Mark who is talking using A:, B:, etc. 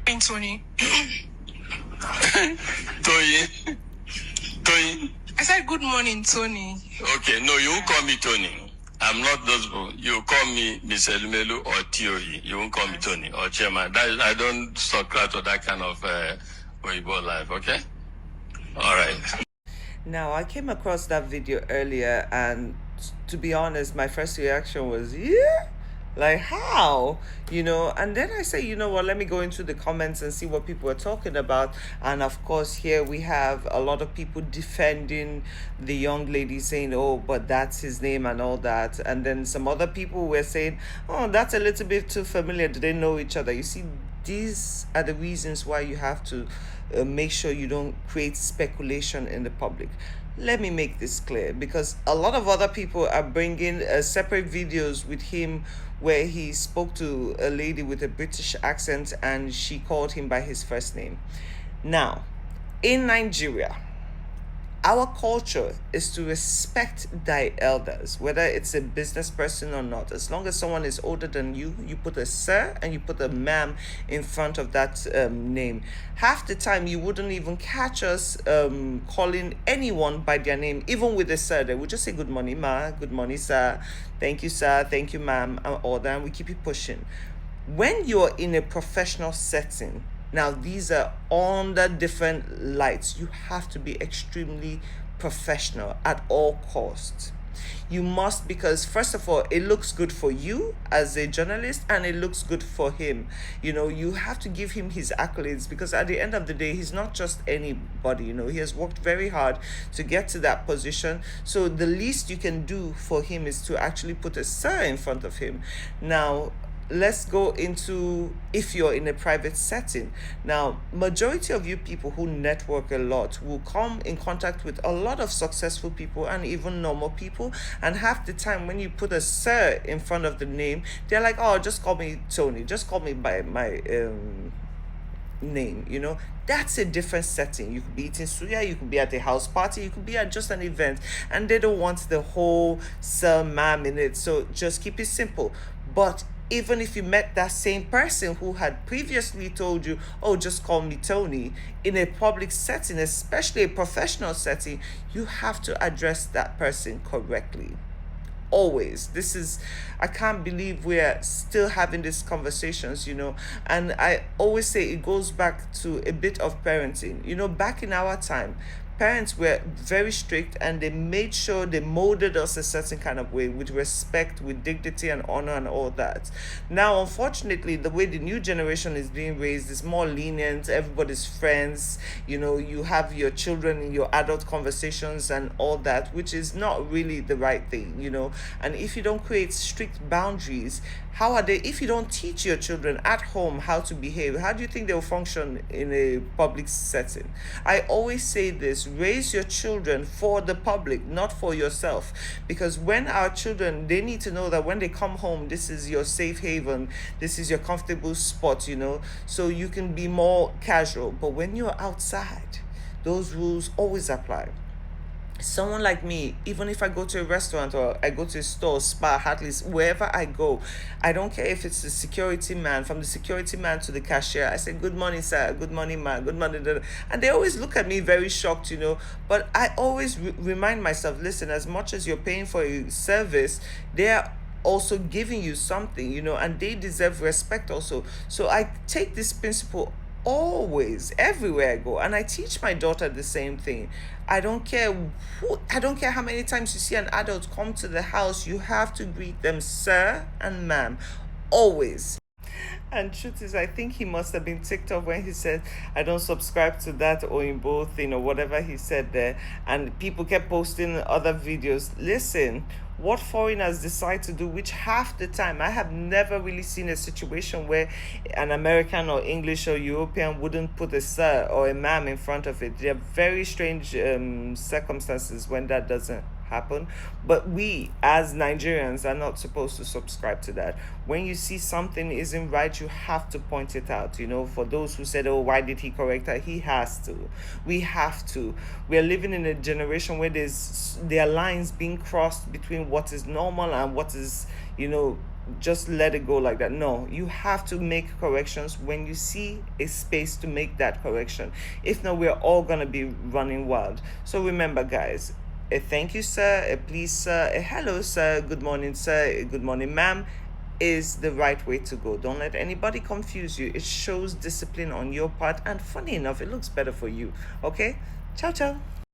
A: Tony.
B: Toyin. Toyin.
A: I said, good morning, Tony.
B: Okay, no, you won't call me Tony. I'm not those people. You call me Miss Elumelu or Tioyi. You won't call me Tony or Chairman. I don't subscribe to that kind of Weibo life, okay? All right.
C: Now, I came across that video earlier, and to be honest, my first reaction was, yeah? Like, how? And then I say, you know what, let me go into the comments and see what people are talking about. And of course, here we have a lot of people defending the young lady, saying, oh, but that's his name and all that. And then some other people were saying, oh, that's a little bit too familiar. Do they know each other? You see, these are the reasons why you have to make sure you don't create speculation in the public. Let me make this clear, because a lot of other people are bringing separate videos with him where he spoke to a lady with a British accent and she called him by his first name. Now, in Nigeria, our culture is to respect thy elders, whether it's a business person or not. As long as someone is older than you, you put a sir and you put a ma'am in front of that name. Half the time, you wouldn't even catch us calling anyone by their name, even with a sir. They would just say, good morning, ma, good morning, sir, thank you, sir, thank you, ma'am, and all that, and we keep it pushing. When you're in a professional setting, now, these are under different lights. You have to be extremely professional at all costs. You must, because first of all, it looks good for you as a journalist and it looks good for him. You have to give him his accolades, because at the end of the day, he's not just anybody. He has worked very hard to get to that position. So the least you can do for him is to actually put a sir in front of him. Now, let's go into if you're in a private setting. Now, majority of you people who network a lot will come in contact with a lot of successful people and even normal people, and half the time when you put a sir in front of the name, they're like, oh, just call me Tony, just call me by my name. That's a different setting. You could be eating suya, you could be at a house party, you could be at just an event, and they don't want the whole sir, ma'am in it. So just keep it simple. But even if you met that same person who had previously told you, oh, just call me Tony, in a public setting, especially a professional setting, you have to address that person correctly. Always. I can't believe we're still having these conversations, and I always say it goes back to a bit of parenting. Back in our time, parents were very strict and they made sure they molded us a certain kind of way, with respect, with dignity and honor and all that. Now, unfortunately, the way the new generation is being raised is more lenient. Everybody's friends. You have your children in your adult conversations and all that, which is not really the right thing. And if you don't create strict boundaries, if you don't teach your children at home how to behave, how do you think they'll function in a public setting? I always say this: raise your children for the public, not for yourself. Because when our children, they need to know that when they come home, this is your safe haven, this is your comfortable spot, so you can be more casual. But when you're outside, those rules always apply. Someone like me, even if I go to a restaurant or I go to a store, spa, Hartley's, wherever I go, I don't care if it's the security man, from the security man to the cashier, I say, good morning, sir, good morning, ma, good morning, and they always look at me very shocked, but I always remind myself, listen, as much as you're paying for a service, they're also giving you something, and they deserve respect also. So I take this principle always, everywhere I go, and I teach my daughter the same thing. I don't care how many times you see an adult come to the house, you have to greet them sir and ma'am, always. And truth is, I think he must have been ticked off when he said, I don't subscribe to that Oyinbo thing or whatever he said there. And people kept posting other videos. Listen, what foreigners decide to do, which half the time, I have never really seen a situation where an American or English or European wouldn't put a sir or a ma'am in front of it. There are very strange circumstances when that doesn't happen, but we as Nigerians are not supposed to subscribe to that. When you see something isn't right, you have to point it out. For those who said, oh, why did he correct her? He has to. We have to. We are living in a generation where there are lines being crossed between what is normal and what is just let it go like that. No, you have to make corrections when you see a space to make that correction. If not, we're all gonna be running wild. So remember, guys, a thank you, sir, a please, sir, a hello, sir, good morning, sir, a good morning, ma'am, is the right way to go. Don't let anybody confuse you. It shows discipline on your part, and funny enough, it looks better for you. Okay? Ciao, ciao.